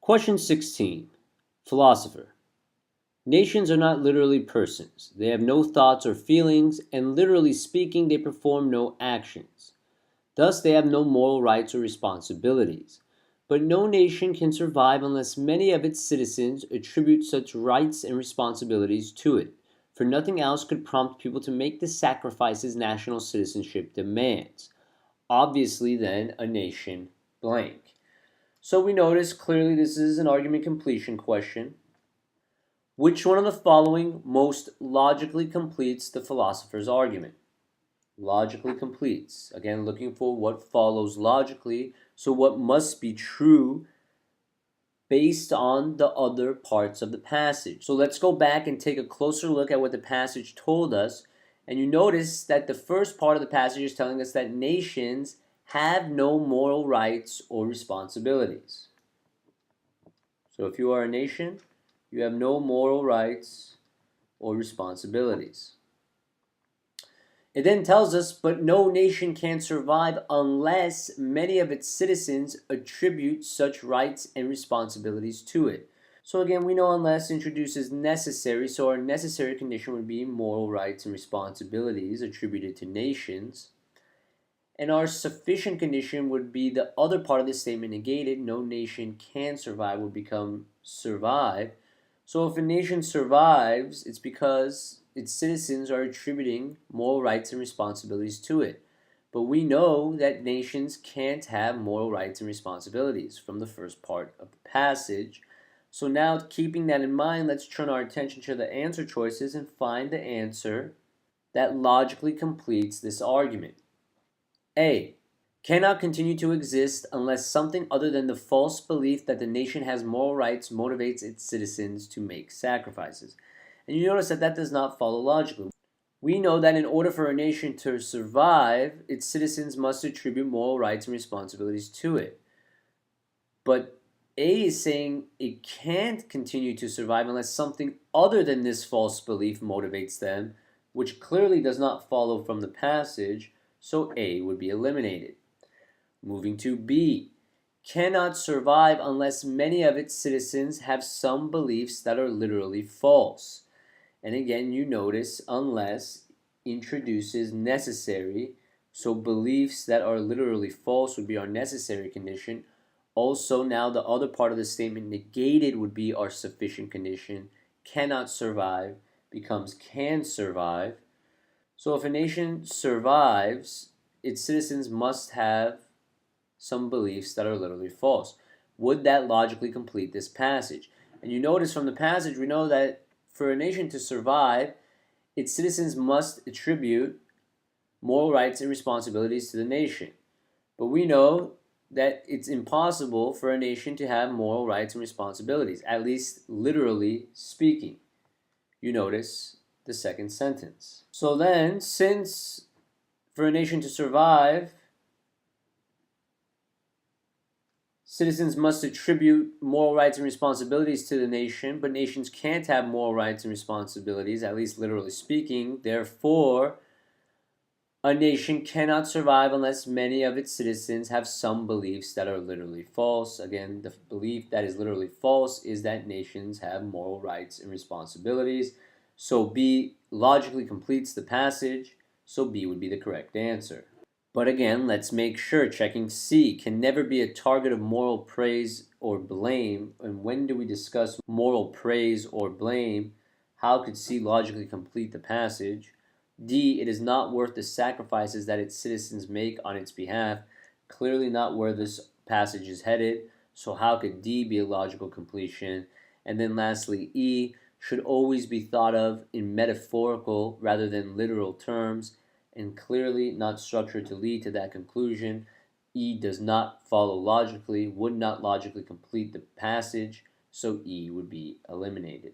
Question 16. Philosopher. Nations are not literally persons. They have no thoughts or feelings, and literally speaking, they perform no actions. Thus, they have no moral rights or responsibilities. But no nation can survive unless many of its citizens attribute such rights and responsibilities to it, for nothing else could prompt people to make the sacrifices national citizenship demands. Obviously, then, a nation blank. So we notice clearly this is an argument completion question. Which one of the following most logically completes the philosopher's argument? Logically completes. Again, looking for what follows logically, so what must be true based on the other parts of the passage. So let's go back and take a closer look at what the passage told us. And you notice that the first part of the passage is telling us that nations have no moral rights or responsibilities. So if you are a nation, you have no moral rights or responsibilities. It then tells us, but no nation can survive unless many of its citizens attribute such rights and responsibilities to it. So again, we know unless introduces necessary, so our necessary condition would be moral rights and responsibilities attributed to nations. And our sufficient condition would be the other part of the statement negated. No nation can survive would become survive. So if a nation survives, it's because its citizens are attributing moral rights and responsibilities to it. But we know that nations can't have moral rights and responsibilities from the first part of the passage. So now, keeping that in mind, let's turn our attention to the answer choices and find the answer that logically completes this argument. A. Cannot continue to exist unless something other than the false belief that the nation has moral rights motivates its citizens to make sacrifices. And you notice that that does not follow logically. We know that in order for a nation to survive, its citizens must attribute moral rights and responsibilities to it. But A is saying it can't continue to survive unless something other than this false belief motivates them, which clearly does not follow from the passage, so A would be eliminated. Moving to B, cannot survive unless many of its citizens have some beliefs that are literally false. And again, you notice unless introduces necessary, so beliefs that are literally false would be our necessary condition. Also, now the other part of the statement negated would be our sufficient condition. Cannot survive becomes can survive. So if a nation survives, its citizens must have some beliefs that are literally false. Would that logically complete this passage? And you notice from the passage, we know that for a nation to survive, its citizens must attribute moral rights and responsibilities to the nation. But we know that it's impossible for a nation to have moral rights and responsibilities, at least literally speaking. You notice the second sentence. So then, since for a nation to survive, citizens must attribute moral rights and responsibilities to the nation, but nations can't have moral rights and responsibilities, at least literally speaking. Therefore, a nation cannot survive unless many of its citizens have some beliefs that are literally false. Again, the belief that is literally false is that nations have moral rights and responsibilities. So B logically completes the passage, so B would be the correct answer. But again, let's make sure checking C can never be a target of moral praise or blame. And when do we discuss moral praise or blame? How could C logically complete the passage? D, it is not worth the sacrifices that its citizens make on its behalf. Clearly not where this passage is headed. So how could D be a logical completion? And then lastly, E should always be thought of in metaphorical rather than literal terms, and clearly not structured to lead to that conclusion. E does not follow logically, would not logically complete the passage, so E would be eliminated.